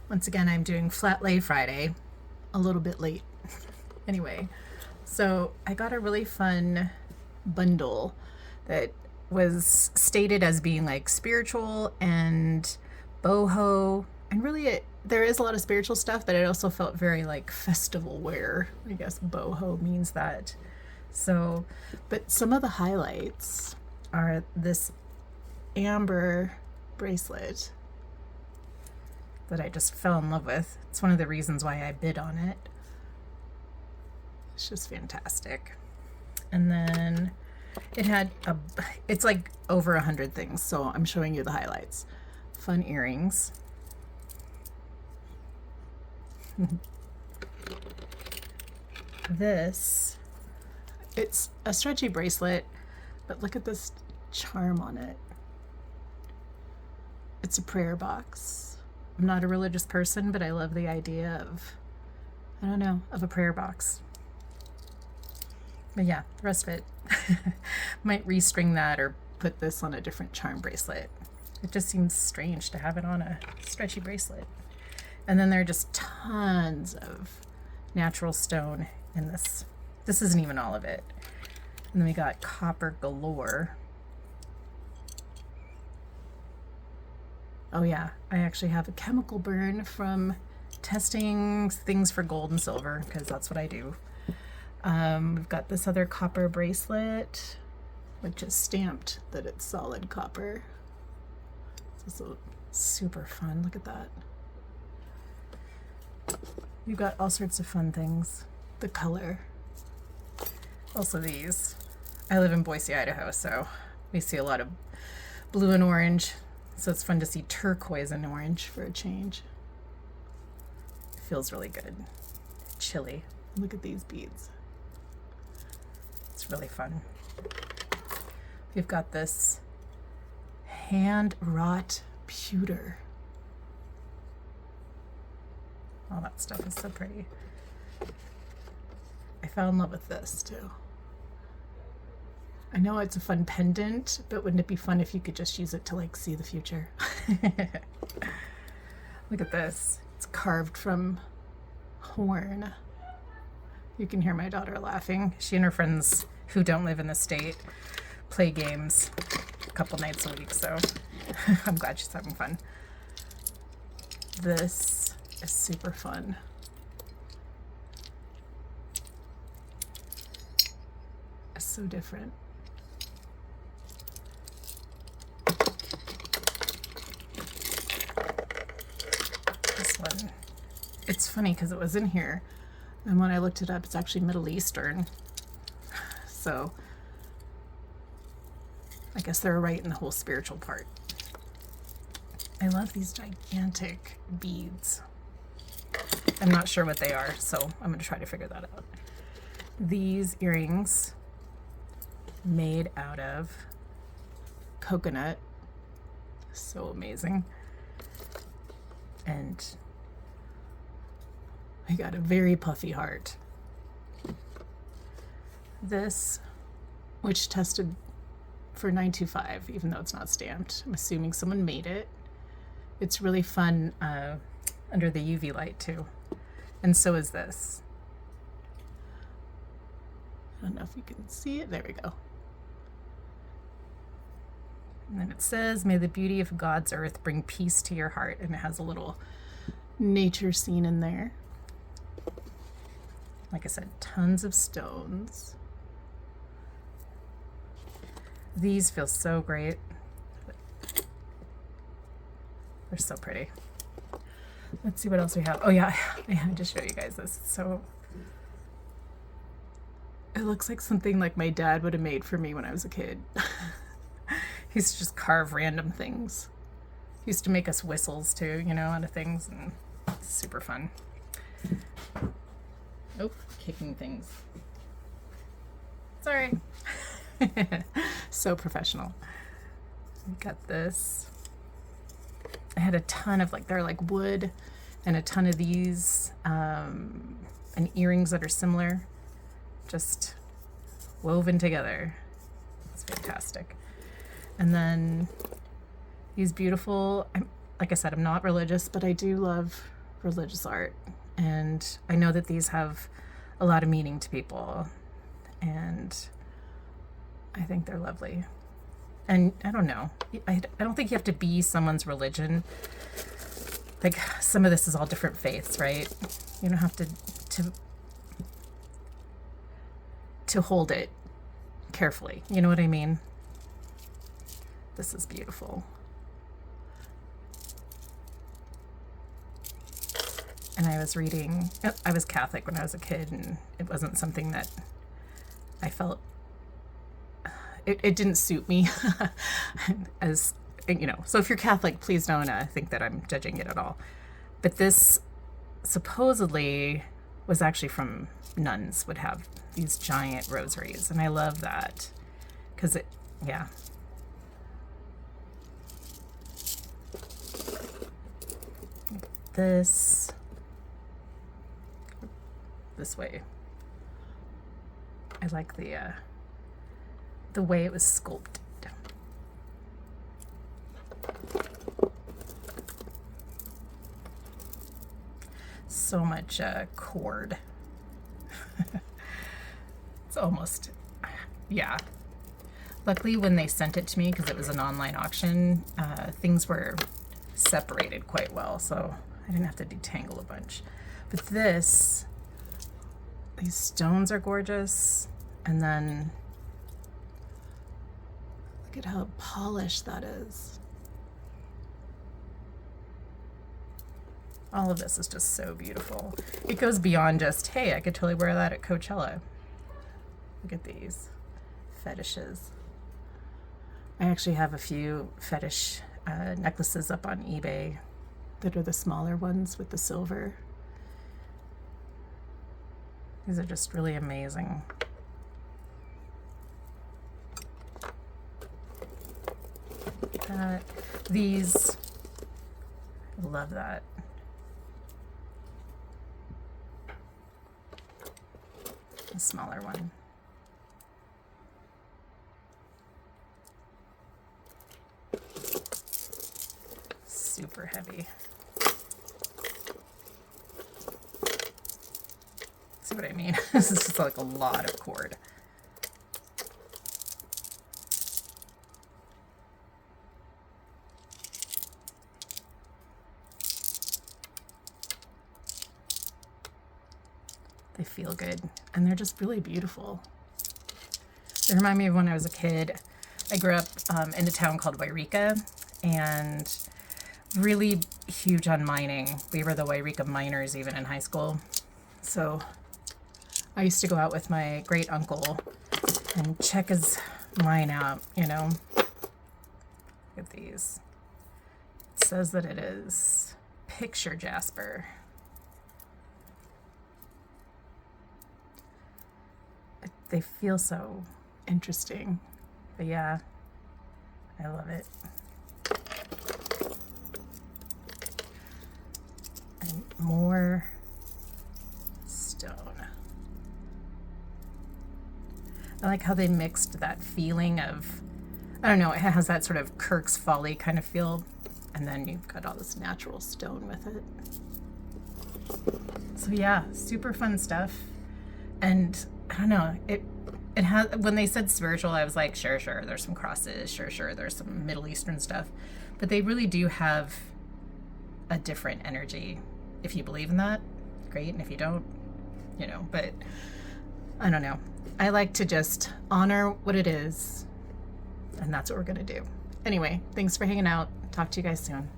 Once again, I'm doing flat lay Friday, a little bit late. Anyway, so I got a really fun bundle that was stated as being like spiritual and boho, and really there is a lot of spiritual stuff, but it also felt very like festival wear. I guess boho means that. So, but some of the highlights are this amber bracelet that I just fell in love with. It's one of the reasons why I bid on it. It's just fantastic. And then it's like over 100 things, so I'm showing you the highlights. Fun earrings. It's a stretchy bracelet, but look at this charm on it. It's a prayer box. I'm not a religious person, but I love the idea of, I don't know, of a prayer box. But yeah, the rest of it, might restring that or put this on a different charm bracelet. It just seems strange to have it on a stretchy bracelet. And then there are just tons of natural stone in this. This isn't even all of it. And then we got copper galore. Oh yeah, I actually have a chemical burn from testing things for gold and silver, because that's what I do. We've got this other copper bracelet, which is stamped that it's solid copper. It's also super fun. Look at that. You've got all sorts of fun things. The color. Also these. I live in Boise, Idaho, so we see a lot of blue and orange. So it's fun to see turquoise and orange for a change. It feels really good. Chilly. Look at these beads. It's really fun. We've got this hand wrought pewter. All that stuff is so pretty. I fell in love with this too. I know it's a fun pendant, but wouldn't it be fun if you could just use it to like see the future? Look at this. It's carved from horn. You can hear my daughter laughing. She and her friends who don't live in the state play games a couple nights a week, so I'm glad she's having fun. This is super fun. It's so different. This one, it's funny because it was in here, and when I looked it up, it's actually Middle Eastern. So I guess they're right in the whole spiritual part. I love these gigantic beads. I'm not sure what they are, so I'm going to try to figure that out. These earrings made out of coconut. So amazing. And I got a very puffy heart. This, which tested for 925, even though it's not stamped. I'm assuming someone made it. It's really fun under the UV light too. And so is this. I don't know if you can see it. There we go. And then it says, "May the beauty of God's earth bring peace to your heart." And it has a little nature scene in there. Like I said, tons of stones. These feel so great. They're so pretty. Let's see what else we have. Oh yeah, I had to show you guys this. So it looks like something like my dad would have made for me when I was a kid. He used to just carve random things. He used to make us whistles too, you know, out of things, and it's super fun. Oh, kicking things. Sorry. So professional. We got this. I had a ton of they're like wood, and a ton of these, and earrings that are similar, just woven together. It's fantastic. And then these beautiful, like I said, I'm not religious, but I do love religious art. And I know that these have a lot of meaning to people. And I think they're lovely. And I don't know. I don't think you have to be someone's religion. Like, some of this is all different faiths, right? You don't have to hold it carefully. You know what I mean? This is beautiful. And I was Catholic when I was a kid, and it wasn't something that I felt, it didn't suit me as, you know. So if you're Catholic, please don't think that I'm judging it at all. But this supposedly was actually from nuns, would have these giant rosaries. And I love that because yeah. This way. I like the way it was sculpted. So much cord. It's almost, yeah. Luckily, when they sent it to me, because it was an online auction, things were separated quite well, so I didn't have to detangle a bunch. But these stones are gorgeous, and then look at how polished that is. All of this is just so beautiful. It goes beyond just, hey, I could totally wear that at Coachella. Look at these fetishes. I actually have a few fetish necklaces up on eBay that are the smaller ones with the silver. These are just really amazing. These, I love that. The smaller one. Super heavy. See what I mean? This is just like a lot of cord. They feel good, and they're just really beautiful. They remind me of when I was a kid. I grew up in a town called Wairika, and really huge on mining. We were the Wairika miners even in high school. So I used to go out with my great uncle and check his mine out, you know. Look at these. It says that it is picture jasper. They feel so interesting. But yeah, I love it. And more stone. I like how they mixed that feeling of, I don't know, it has that sort of Kirk's Folly kind of feel, and then you've got all this natural stone with it. So yeah, super fun stuff. And I don't know, it has, when they said spiritual, I was like, sure, there's some crosses, sure, there's some Middle Eastern stuff, but they really do have a different energy. If you believe in that, great, and if you don't, you know, but I don't know. I like to just honor what it is, and that's what we're gonna do. Anyway, thanks for hanging out. Talk to you guys soon.